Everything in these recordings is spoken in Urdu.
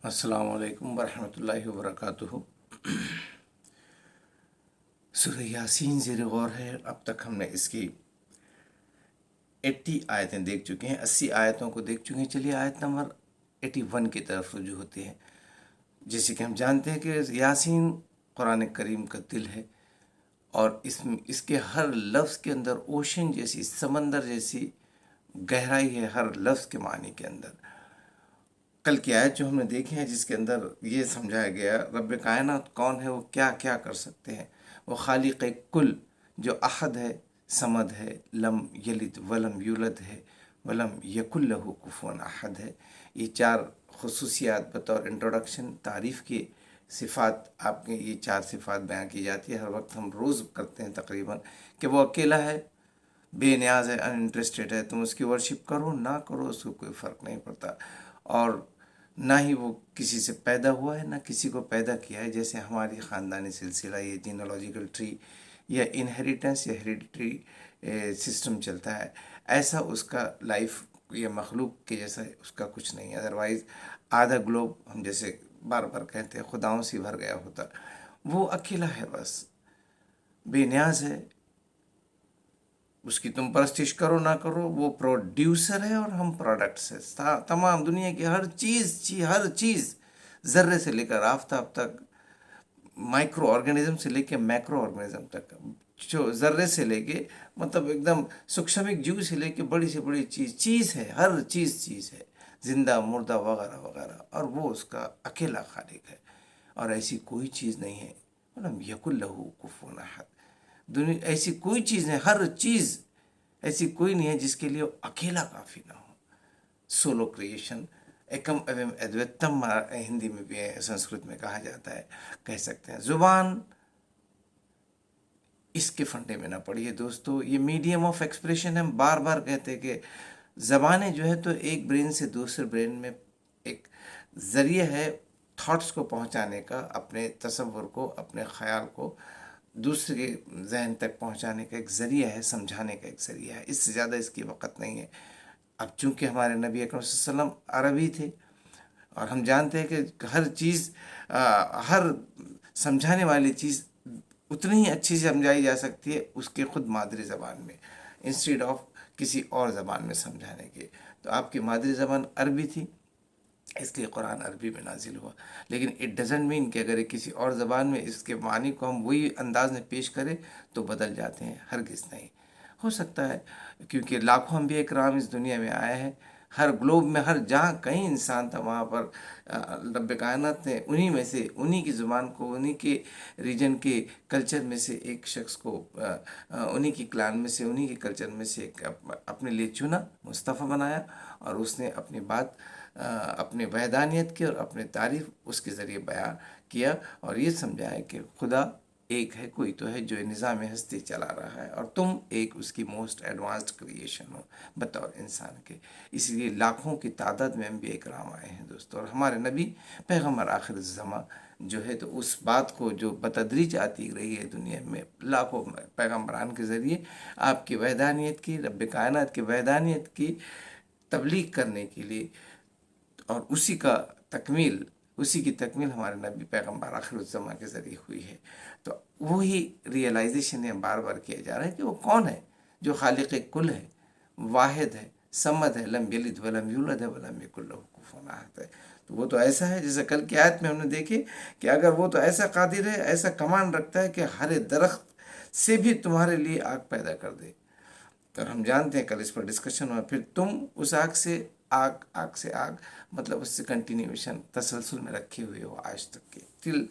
السلام علیکم ورحمۃ اللہ وبرکاتہ۔ سورہ یاسین زیر غور ہے۔ اب تک ہم نے اس کی 80 آیتیں دیکھ چکے ہیں، 80 آیتوں کو دیکھ چکے ہیں۔ چلیے آیت نمبر 81 کی طرف رجوع ہوتے ہیں۔ جیسے کہ ہم جانتے ہیں کہ یاسین قرآن کریم کا دل ہے، اور اس کے ہر لفظ کے اندر اوشن جیسی، سمندر جیسی گہرائی ہے، ہر لفظ کے معنی کے اندر۔ کل کی آیت جو ہم نے دیکھی ہے، جس کے اندر یہ سمجھایا گیا رب کائنات کون ہے، وہ کیا کیا کر سکتے ہیں۔ وہ خالق کل، جو احد ہے، صمد ہے، لم یلد ولم یولد ہے، ولم یکن لہ کفوا احد ہے۔ یہ چار خصوصیات بطور انٹروڈکشن، تعریف کی صفات، آپ کے یہ چار صفات بیان کی جاتی ہے۔ ہر وقت ہم روز کرتے ہیں تقریباً، کہ وہ اکیلا ہے، بے نیاز ہے، ان انٹرسٹیڈ ہے۔ تم اس کی ورشپ کرو نہ کرو، اس کو کوئی فرق نہیں پڑتا، اور نہ ہی وہ کسی سے پیدا ہوا ہے، نہ کسی کو پیدا کیا ہے۔ جیسے ہماری خاندانی سلسلہ، یہ جینولوجیکل ٹری یا انہیریٹنس یا ہیریڈیٹری سسٹم چلتا ہے، ایسا اس کا لائف یا مخلوق کے جیسا اس کا کچھ نہیں ہے۔ ادروائز آدھا گلوب، ہم جیسے بار بار کہتے ہیں، خداؤں سے بھر گیا ہوتا۔ وہ اکیلا ہے، بس بے نیاز ہے۔ اس کی تم پرستش کرو نہ کرو، وہ پروڈیوسر ہے اور ہم پروڈکٹس ہیں۔ تمام دنیا کی ہر چیز ذرے سے لے کر آفتاب تک، مائکرو آرگنزم سے لے کے میکرو آرگنزم تک، جو ذرے سے لے کے مطلب ایک دم سکشمک جیو سے لے کے بڑی سے بڑی چیز ہے، ہر چیز ہے، زندہ مردہ وغیرہ وغیرہ، اور وہ اس کا اکیلا خالق ہے، اور ایسی کوئی چیز نہیں ہے۔ ولم یکن لہ کفوا احد۔ دنیا ایسی کوئی چیز نہیں، ہر چیز ایسی کوئی نہیں ہے جس کے لیے وہ اکیلا کافی نہ ہو۔ سولو کریشن، ایکم ایوم ادویتم، ہندی میں بھی ہے، سنسکرت میں کہا جاتا ہے، کہہ سکتے ہیں۔ زبان اس کے فنڈے میں نہ پڑیے دوستو، یہ میڈیم آف ایکسپریشن ہے۔ ہم بار بار کہتے ہیں کہ زبانیں جو ہے تو ایک برین سے دوسرے برین میں ایک ذریعہ ہے تھاٹس کو پہنچانے کا، اپنے تصور کو، اپنے خیال کو دوسرے کے ذہن تک پہنچانے کا ایک ذریعہ ہے، سمجھانے کا ایک ذریعہ ہے۔ اس سے زیادہ اس کی وقت نہیں ہے۔ اب چونکہ ہمارے نبی اکرم صلی اللہ علیہ وسلم عربی تھے، اور ہم جانتے ہیں کہ ہر چیز، ہر سمجھانے والی چیز اتنی ہی اچھی سے سمجھائی جا سکتی ہے اس کے خود مادری زبان میں، انسٹیڈ آف کسی اور زبان میں سمجھانے کے۔ تو آپ کی مادری زبان عربی تھی، اس لیے قرآن عربی میں نازل ہوا۔ لیکن اٹ ڈزنٹ مین کہ اگر کسی اور زبان میں اس کے معنی کو ہم وہی انداز میں پیش کریں تو بدل جاتے ہیں، ہرگز نہیں۔ ہو سکتا ہے کیونکہ لاکھوں انبیاء کرام اس دنیا میں آئے ہیں، ہر گلوب میں، ہر جہاں کہیں انسان تھا وہاں پر رب کائنات نے انہی میں سے، انہی کی زبان کو، انہی کے ریجن کے کلچر میں سے ایک شخص کو، انہی کی کلان میں سے، انہی کے کلچر میں سے ایک اپنے لیے چنا، مصطفیٰ بنایا، اور اس نے اپنی بات، اپنے وحدانیت کی اور اپنے تعریف اس کے ذریعے بیان کیا، اور یہ سمجھایا کہ خدا ایک ہے، کوئی تو ہے جو نظام ہستی چلا رہا ہے، اور تم ایک اس کی موسٹ ایڈوانسڈ کریشن ہو بطور انسان کے۔ اس لیے لاکھوں کی تعداد میں انبیاء کرام آئے ہیں دوستو، اور ہمارے نبی پیغمبر آخر الزماں جو ہے تو اس بات کو جو بتدریج آتی رہی ہے دنیا میں لاکھوں پیغمبران کے ذریعے، آپ کی وحدانیت کی، رب کائنات کی وحدانیت کی تبلیغ کرنے کے لیے، اور اسی کی تکمیل ہمارے نبی پیغمبر آخر الزماں کے ذریعے ہوئی ہے۔ تو وہی ریئلائزیشن ہے، بار بار کیا جا رہا ہے کہ وہ کون ہے جو خالق کل ہے، واحد ہے، صمد ہے، لم یلد ولم یولد ہے، ولم یکن لہ کفوا احد ہے۔ تو وہ تو ایسا ہے، جیسے کل کی آیت میں ہم نے دیکھے کہ اگر وہ تو ایسا قادر ہے، ایسا کمانڈ رکھتا ہے کہ ہر درخت سے بھی تمہارے لیے آگ پیدا کر دے، اور ہم جانتے ہیں کل اس پر ڈسکشن ہوا، پھر تم اس آگ سے آگ سے آگ، مطلب اس سے کنٹینیویشن تسلسل میں رکھے ہوئے ہو آج تک کے تل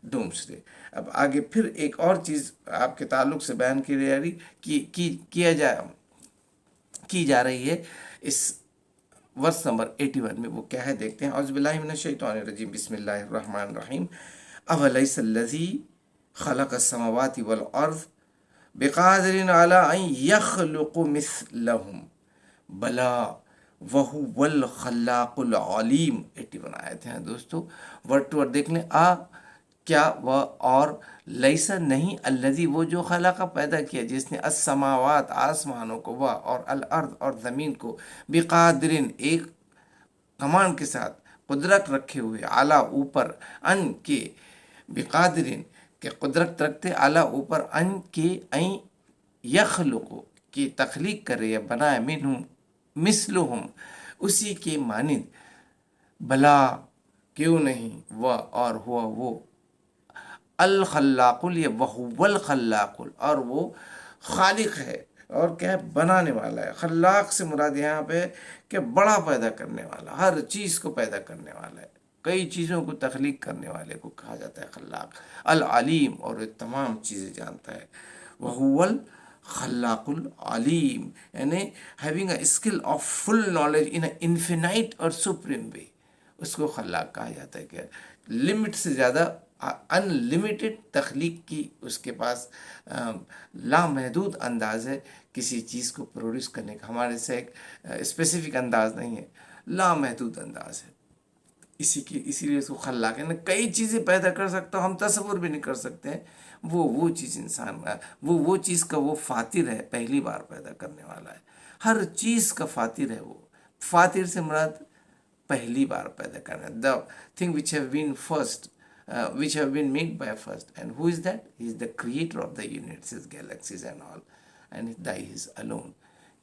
ڈومسڈے۔ اب آگے پھر ایک اور چیز آپ کے تعلق سے بیان کی جا رہی ہے اس ورس نمبر 81 میں۔ وہ کیا ہے دیکھتے ہیں۔ اعوذ باللہ من الشیطان الرجیم، بسم اللہ الرحمن الرحیم۔ اولیس الذی خلق السماوات والارض بقادر علی ان یخلق مثلہم بلا وہو الخلاق العلیم۔ 81 آیت ہیں دوستو، ورڈ ٹو ورڈ دیکھ لیں۔ کیا وہ اور لیسا نہیں، الذی وہ جو خلق پیدا کیا، جس نے السماوات آسمانوں کو، وہ اور الارض اور زمین کو، بقادرن ایک کمانڈ کے ساتھ، قدرت رکھے ہوئے اعلیٰ اوپر ان کے بقادرین کہ قدرت رکھتے اعلیٰ اوپر ان کے این یخلقو کی تخلیق کرے یا بنائے منہم مثلہم اسی کے مانند بلا کیوں نہیں وہ اور ہوا وہ الخلاق یہ وہو الخلاق اور وہ خالق ہے اور کیا ہے بنانے والا ہے. خلاق سے مراد یہاں پہ کہ بڑا پیدا کرنے والا ہر چیز کو پیدا کرنے والا ہے کئی چیزوں کو تخلیق کرنے والے کو کہا جاتا ہے خلاق. العلیم اور یہ تمام چیزیں جانتا ہے. وہو الخلاق العلیم یعنی having a skill of full knowledge in a infinite اور سپریم وے اس کو خلاق کہا جاتا ہے کہ لمٹ سے زیادہ ان لمیٹڈ تخلیق کی اس کے پاس لامحدود انداز ہے کسی چیز کو پروڈیوس کرنے کا. ہمارے سے ایک اسپیسیفک انداز نہیں ہے لامحدود انداز ہے اسی لیے اس کو خلاق ہے. کئی چیزیں پیدا کر سکتا ہوں ہم تصور بھی نہیں کر سکتے ہیں وہ چیز انسان وہ چیز کا وہ فاتر ہے پہلی بار پیدا کرنے والا ہے ہر چیز کا فاتر ہے. وہ فاتر سے مراد پہلی بار پیدا کرنا the thing which have been first which have been made by first and who is that he is the creator of the universes galaxies and all and he is alone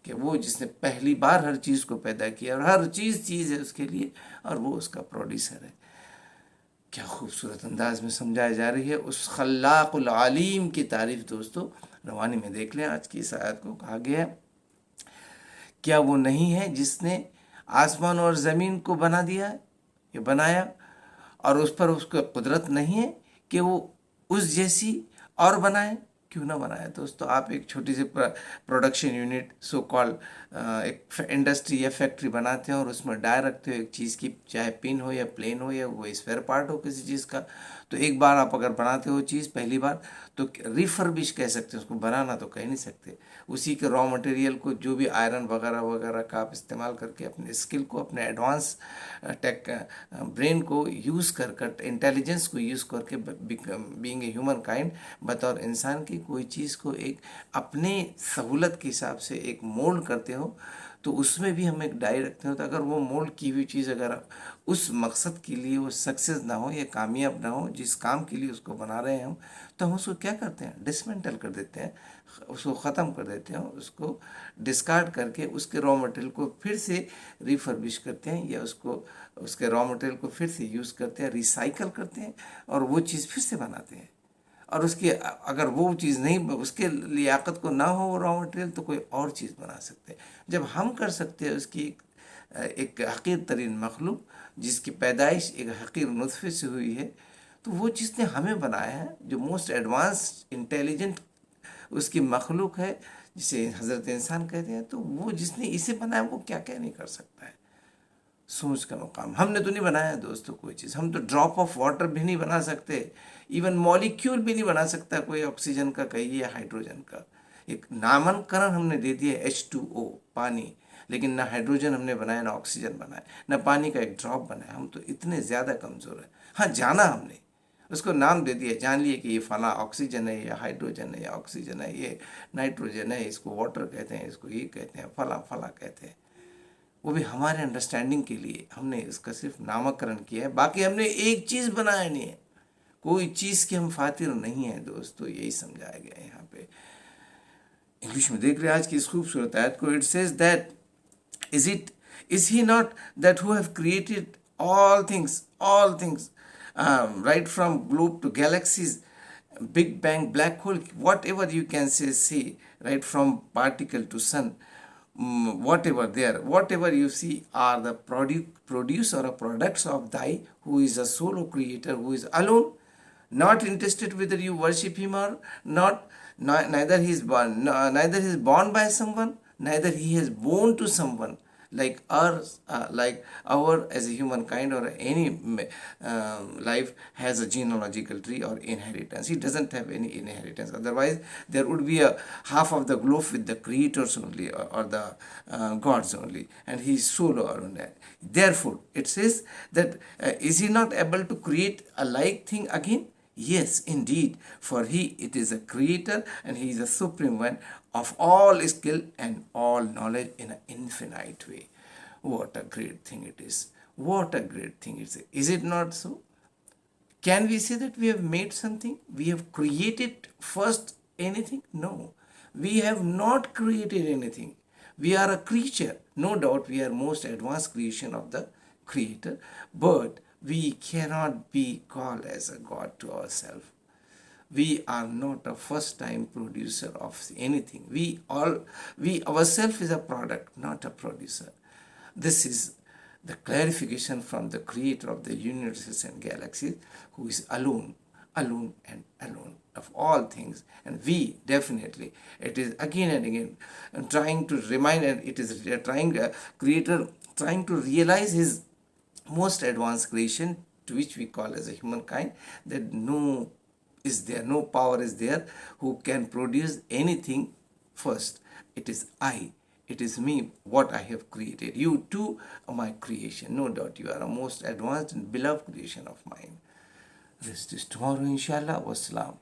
کہ وہ جس نے پہلی بار ہر چیز کو پیدا کیا اور ہر چیز ہے اس کے لیے اور وہ اس کا پروڈیوسر ہے. کیا خوبصورت انداز میں سمجھائی جا رہی ہے اس خلاق العلیم کی تعریف. دوستو روانی میں دیکھ لیں آج کی اس آیت کو کہا گیا ہے کیا وہ نہیں ہے جس نے آسمان اور زمین کو بنا دیا یہ بنایا اور اس پر اس کو قدرت نہیں ہے کہ وہ اس جیسی اور بنائے. کیوں نہ بنائے دوستو. آپ ایک چھوٹی سی پروڈکشن یونٹ سو کال ایک انڈسٹری یا فیکٹری بناتے ہیں اور اس میں ڈائی رکھتے ہو ایک چیز کی چاہے پن ہو یا پلین ہو یا وہ اسپیئر پارٹ ہو کسی چیز کا تو ایک بار آپ اگر بناتے ہو چیز پہلی بار تو ریفربش کہہ سکتے ہیں اس کو بنانا تو کہہ نہیں سکتے. اسی کے را مٹیریل کو جو بھی آئرن وغیرہ کا آپ استعمال کر کے اپنے اسکل کو اپنے ایڈوانس ٹیک برین کو یوز کر انٹیلیجنس کو یوز کر کے بینگ اے ہیومن کائنڈ بطور انسان کی کوئی چیز کو ایک اپنے سہولت کے حساب سے ایک مولڈ کرتے ہو تو اس میں بھی ہم ایک ڈائی رکھتے ہو تو اگر وہ مولڈ کی ہوئی چیز اگر اس مقصد کے لیے وہ سکسیز نہ ہو یا کامیاب نہ ہو جس کام کے لیے اس کو بنا رہے ہیں ہم تو ہم اس کو کیا کرتے ہیں ڈسمنٹل کر دیتے ہیں اس کو ختم کر دیتے ہیں اس کو ڈسکارڈ کر کے اس کے را مٹیریل کو پھر سے ریفربش کرتے ہیں یا اس کے را مٹیریل کو پھر سے یوز کرتے ہیں ریسائیکل کرتے ہیں اور وہ چیز پھر سے بناتے ہیں. اور اس کی اگر وہ چیز نہیں اس کے لیاقت کو نہ ہو وہ را مٹیریل تو کوئی اور چیز بنا سکتے ہیں. جب ہم کر سکتے ہیں اس کی ایک حقیر ترین مخلوق جس کی پیدائش ایک حقیر نطفے سے ہوئی ہے تو وہ جس نے ہمیں بنایا ہے جو موسٹ ایڈوانس انٹیلیجنٹ اس کی مخلوق ہے جسے حضرت انسان کہتے ہیں تو وہ جس نے اسے بنایا وہ کیا نہیں کر سکتا ہے. سوچ کا مقام. ہم نے تو نہیں بنایا دوستو کوئی چیز. ہم تو ڈراپ آف واٹر بھی نہیں بنا سکتے ایون مالیکیول بھی نہیں بنا سکتا کوئی آکسیجن کا کہیے یا ہائیڈروجن کا. ایک نامکرن ہم نے دے دیا H2O پانی لیکن نہ ہائیڈروجن ہم نے بنایا نہ آکسیجن بنایا نہ پانی کا ایک ڈراپ بنایا. ہم تو اتنے زیادہ کمزور ہیں. ہاں جانا ہم نے اس کو نام دے دیا جان لیے کہ یہ فلاں آکسیجن ہے یا ہائیڈروجن ہے یا آکسیجن ہے یہ نائٹروجن ہے اس کو واٹر کہتے ہیں اس کو یہ کہتے ہیں فلاں کہتے ہیں. وہ بھی ہمارے انڈرسٹینڈنگ کے لیے ہم نے اس کا صرف نامکرن کیا ہے. باقی ہم نے ایک چیز بنایا نہیں ہے کوئی چیز کے ہم فاتر نہیں ہیں دوستو. یہی سمجھایا گیا ہے یہاں پہ. انگلش میں دیکھ رہے آج کی اس خوبصورت آیت کو. It says that is he not that who have created all things right from globe to galaxies, big bang, black hole, whatever you can say right from particle to sun, whatever you see are the produce or products of thy who is a solo creator who is alone, not interested whether you worship him or not. Neither he is born by someone, neither he is born to someone like our as a human kind or any life has a genealogical tree or inheritance. He doesn't have any inheritance. Otherwise there would be a half of the globe with the creators only or the gods only, and he is solo alone. Therefore it says that is he not able to create a like thing again? Yes, indeed, for he it is a creator and he is a supreme one of all skill and all knowledge in an infinite way. What a great thing it is. What a great thing it is. Is it not so? Can we say that we have made something? We have created first anything? No. We have not created anything. We are a creature. No doubt we are most advanced creation of the creator, but we cannot be called as a God to ourselves. We are not a first time producer of anything. We ourselves is a product, not a producer. This is the clarification from the creator of the universes and galaxies, who is alone, alone and alone of all things. And we definitely, it is again and again trying to remind, and it is trying creator trying to realize his most advanced creation, to which we call as a humankind, that no power is there who can produce anything first. It is I, it is me, what I have created. You too are my creation. No doubt you are a most advanced and beloved creation of mine. Rest is tomorrow, inshallah. Wassalam.